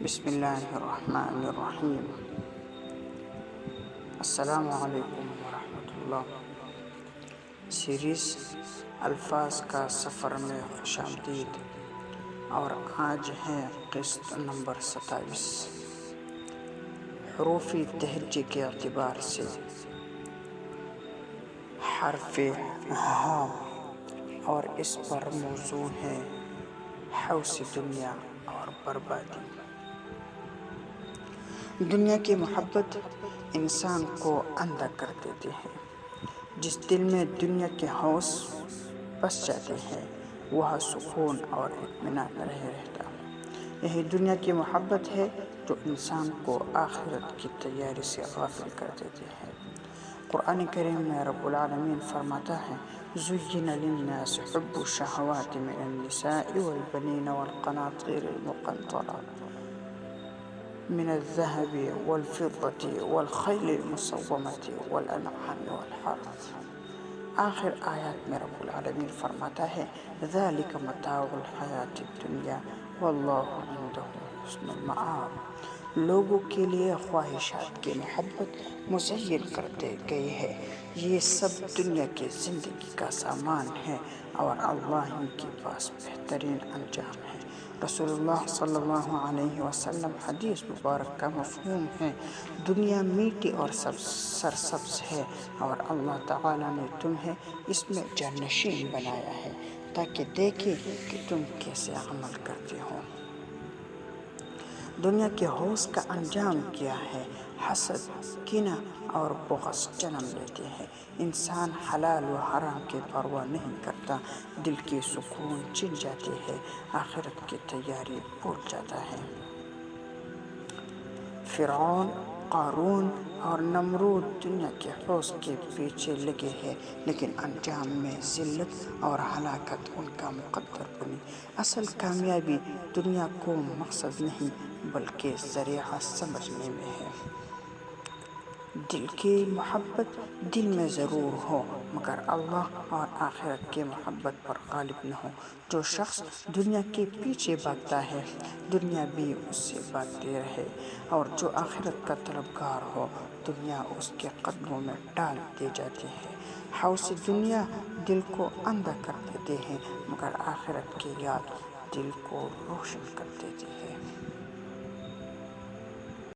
بسم اللہ الرحمن الرحیم۔ السلام علیکم ورحمۃ اللہ۔ سیریز الفاظ کا سفر میں خوش آمدید، اور آج ہے قسط نمبر 27۔ حروف تہجے کے اعتبار سے حرف ہا، اور اس پر موضوع ہے حوث دنیا اور بربادی۔ دنیا کی محبت انسان کو اندھا کر دیتی ہے۔ جس دل میں دنیا کے ہوش بس جاتے ہیں وہاں سکون اور اطمینان نہیں رہتا۔ یہی دنیا کی محبت ہے جو انسان کو آخرت کی تیاری سے غافل کر دیتی ہے۔ قرآن کریم میں رب العالمین فرماتا ہے: زُيِّنَ لِلنَّاسِ حُبُّ الشَّهَوَاتِ مِنَ النِّسَاءِ وَالْبَنِينَ وَالْقَنَاطِيرِ الْمُقَنطَرَةِ من الذهب والفضة والخيل المسومة والأنعام والحرث۔ آخر آیات میں رب العالمین فرماتا ہے: ذَلِكَ مَتَاعُ الْحَيَاةِ الدُّنْيَا وَاللَّهُ عِندَهُ حُسْنُ الْمَآبِ۔ لوگوں کے لیے خواہشات کی محبت مزین کر دی گئی ہے، یہ سب دنیا کی زندگی کا سامان ہے اور اللہ ان کے پاس بہترین انجام ہے۔ رسول اللہ صلی اللہ علیہ وسلم حدیث مبارک کا مفہوم ہے: دنیا میٹھی اور سرسبز ہے، اور اللہ تعالیٰ نے تمہیں اس میں جانشین بنایا ہے تاکہ دیکھے کہ تم کیسے عمل کرتے ہو۔ دنیا کے ہوش کا انجام کیا ہے؟ حسد، کینہ اور بغض جنم لیتے ہیں۔ انسان حلال و حرام کی پرواہ نہیں کرتا، دل کی سکون چھن جاتی ہے، آخرت کی تیاری بھول جاتا ہے۔ فرعون، قارون اور نمرود دنیا کے ہوش کے پیچھے لگے ہیں، لیکن انجام میں ذلت اور ہلاکت ان کا مقدر بنی۔ اصل کامیابی دنیا کو مقصد نہیں بلکہ ذریعہ سمجھنے میں ہے۔ دل کی محبت دل میں ضرور ہو مگر اللہ اور آخرت کی محبت پر غالب نہ ہو۔ جو شخص دنیا کے پیچھے بھاگتا ہے دنیا بھی اس سے بھاگتی رہے، اور جو آخرت کا طلبگار ہو دنیا اس کے قدموں میں ڈال دی جاتی ہے۔ ہوش دنیا دل کو اندھا کر دیتے ہیں مگر آخرت کی یاد دل کو روشن کر دیتی ہے۔